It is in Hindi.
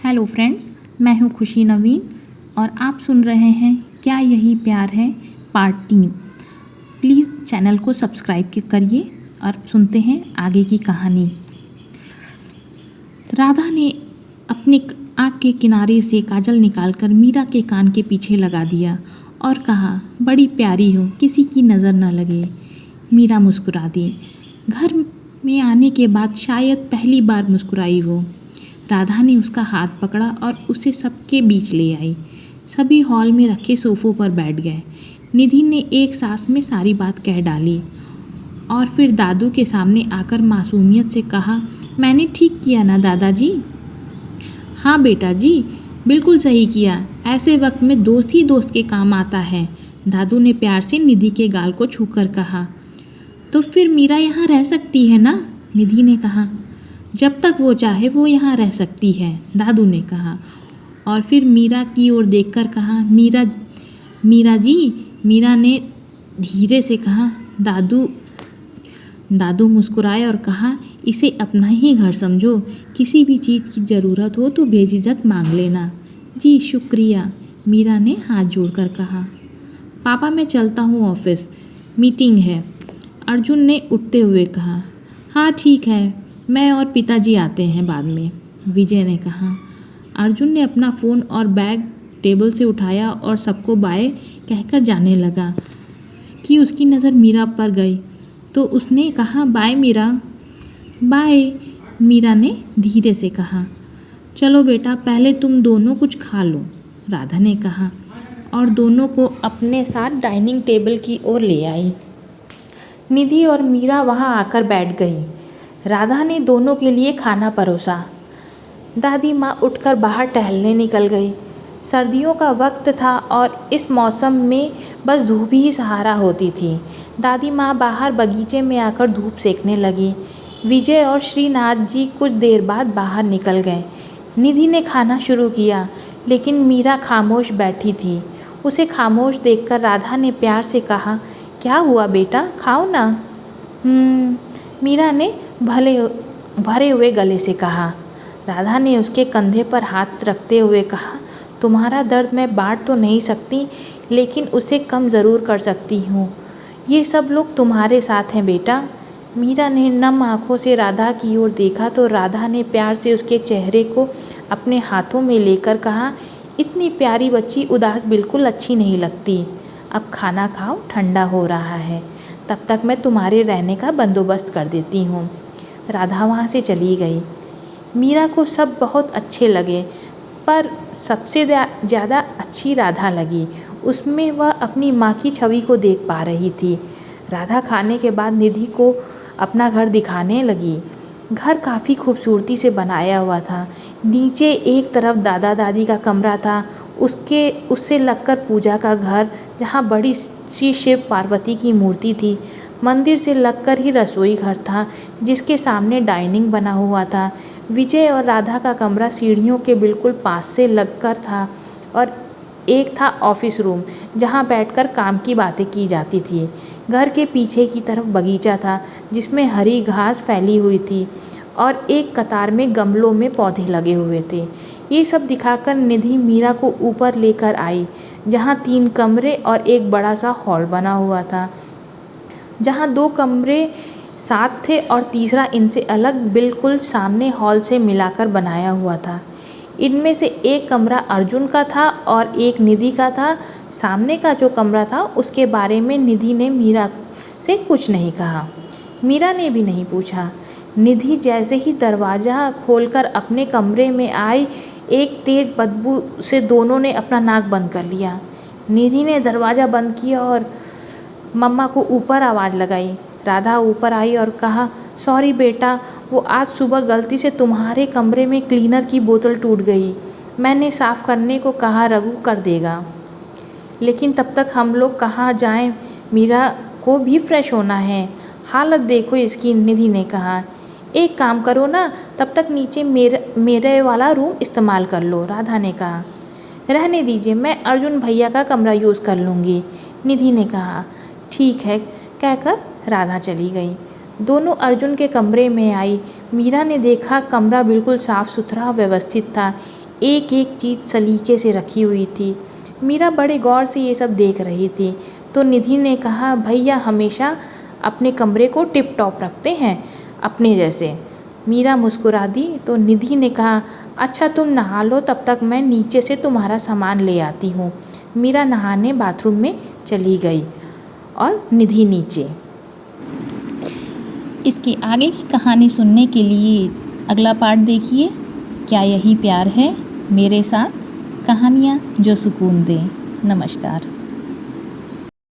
हेलो फ्रेंड्स, मैं हूँ खुशी नवीन और आप सुन रहे हैं क्या यही प्यार है पार्ट 3। प्लीज़ चैनल को सब्सक्राइब करिए और सुनते हैं आगे की कहानी। राधा ने अपनी आँख के किनारे से काजल निकालकर मीरा के कान के पीछे लगा दिया और कहा, बड़ी प्यारी हो, किसी की नज़र न लगे। मीरा मुस्कुरा दी। घर में आने के बाद शायद पहली बार मुस्कुराई वो। राधा ने उसका हाथ पकड़ा और उसे सबके बीच ले आई। सभी हॉल में रखे सोफ़ों पर बैठ गए। निधि ने एक सांस में सारी बात कह डाली और फिर दादू के सामने आकर मासूमियत से कहा, मैंने ठीक किया ना दादाजी? हाँ बेटा जी, बिल्कुल सही किया। ऐसे वक्त में दोस्त ही दोस्त के काम आता है। दादू ने प्यार से निधि के गाल को छूकर कहा। तो फिर मीरा यहाँ रह सकती है ना? निधि ने कहा। जब तक वो चाहे वो यहाँ रह सकती है, दादू ने कहा और फिर मीरा की ओर देखकर कहा, मीरा जी। मीरा ने धीरे से कहा। दादू मुस्कुराए और कहा, इसे अपना ही घर समझो। किसी भी चीज़ की ज़रूरत हो तो बेझिझक मांग लेना। जी शुक्रिया, मीरा ने हाथ जोड़कर कहा। पापा मैं चलता हूँ, ऑफिस मीटिंग है, अर्जुन ने उठते हुए कहा। हाँ ठीक है, मैं और पिताजी आते हैं बाद में, विजय ने कहा। अर्जुन ने अपना फ़ोन और बैग टेबल से उठाया और सबको बाय कहकर जाने लगा कि उसकी नज़र मीरा पर गई तो उसने कहा, बाय मीरा। बाय, मीरा ने धीरे से कहा। चलो बेटा, पहले तुम दोनों कुछ खा लो, राधा ने कहा और दोनों को अपने साथ डाइनिंग टेबल की ओर ले आई। निधि और मीरा वहाँ आकर बैठ गई। राधा ने दोनों के लिए खाना परोसा। दादी माँ उठकर बाहर टहलने निकल गई। सर्दियों का वक्त था और इस मौसम में बस धूप ही सहारा होती थी। दादी माँ बाहर बगीचे में आकर धूप सेकने लगी। विजय और श्रीनाथ जी कुछ देर बाद बाहर निकल गए। निधि ने खाना शुरू किया, लेकिन मीरा खामोश बैठी थी। उसे खामोश देखकर राधा ने प्यार से कहा, क्या हुआ बेटा, खाओ ना। मीरा ने भरे हुए गले से कहा। राधा ने उसके कंधे पर हाथ रखते हुए कहा, तुम्हारा दर्द मैं बांट तो नहीं सकती, लेकिन उसे कम ज़रूर कर सकती हूँ। ये सब लोग तुम्हारे साथ हैं बेटा। मीरा ने नम आँखों से राधा की ओर देखा तो राधा ने प्यार से उसके चेहरे को अपने हाथों में लेकर कहा, इतनी प्यारी बच्ची उदास बिल्कुल अच्छी नहीं लगती। अब खाना खाओ, ठंडा हो रहा है, तब तक मैं तुम्हारे रहने का बंदोबस्त कर देती हूँ। राधा वहाँ से चली गई। मीरा को सब बहुत अच्छे लगे, पर सबसे ज़्यादा अच्छी राधा लगी। उसमें वह अपनी माँ की छवि को देख पा रही थी। राधा खाने के बाद निधि को अपना घर दिखाने लगी। घर काफ़ी खूबसूरती से बनाया हुआ था। नीचे एक तरफ दादा दादी का कमरा था, उससे लगकर पूजा का घर, जहाँ बड़ी सी शिव पार्वती की मूर्ति थी। मंदिर से लगकर ही रसोई घर था, जिसके सामने डाइनिंग बना हुआ था। विजय और राधा का कमरा सीढ़ियों के बिल्कुल पास से लगकर था और एक था ऑफिस रूम, जहाँ बैठकर काम की बातें की जाती थी। घर के पीछे की तरफ बगीचा था, जिसमें हरी घास फैली हुई थी और एक कतार में गमलों में पौधे लगे हुए थे। ये सब दिखाकर निधि मीरा को ऊपर लेकर आई, जहाँ 3 कमरे और एक बड़ा सा हॉल बना हुआ था, जहाँ 2 कमरे साथ थे और तीसरा इनसे अलग बिल्कुल सामने हॉल से मिलाकर बनाया हुआ था। इनमें से एक कमरा अर्जुन का था और एक निधि का था। सामने का जो कमरा था उसके बारे में निधि ने मीरा से कुछ नहीं कहा। मीरा ने भी नहीं पूछा। निधि जैसे ही दरवाज़ा खोलकर अपने कमरे में आई, एक तेज़ बदबू से दोनों ने अपना नाक बंद कर लिया। निधि ने दरवाज़ा बंद किया और मम्मा को ऊपर आवाज़ लगाई। राधा ऊपर आई और कहा, सॉरी बेटा, वो आज सुबह गलती से तुम्हारे कमरे में क्लीनर की बोतल टूट गई। मैंने साफ़ करने को कहा, रघु कर देगा। लेकिन तब तक हम लोग कहाँ जाएं? मीरा को भी फ्रेश होना है। हालत देखो इसकी, निधि ने कहा। एक काम करो ना, तब तक नीचे मेरे वाला रूम इस्तेमाल कर लो, राधा ने कहा। रहने दीजिए, मैं अर्जुन भैया का कमरा यूज़ कर लूँगी, निधि ने कहा। ठीक है, कहकर राधा चली गई। दोनों अर्जुन के कमरे में आई। मीरा ने देखा कमरा बिल्कुल साफ़ सुथरा व्यवस्थित था। एक एक चीज़ सलीके से रखी हुई थी। मीरा बड़े गौर से ये सब देख रही थी। तो निधि ने कहा, भैया हमेशा अपने कमरे को टिप टॉप रखते हैं, अपने जैसे। मीरा मुस्कुरा दी तो निधि ने कहा, अच्छा तुम नहा लो, तब तक मैं नीचे से तुम्हारा सामान ले आती हूँ। मीरा नहाने बाथरूम में चली गई और निधि नीचे। इसके आगे की कहानी सुनने के लिए अगला पार्ट देखिए। क्या यही प्यार है मेरे साथ? कहानियाँ जो सुकून दें। नमस्कार।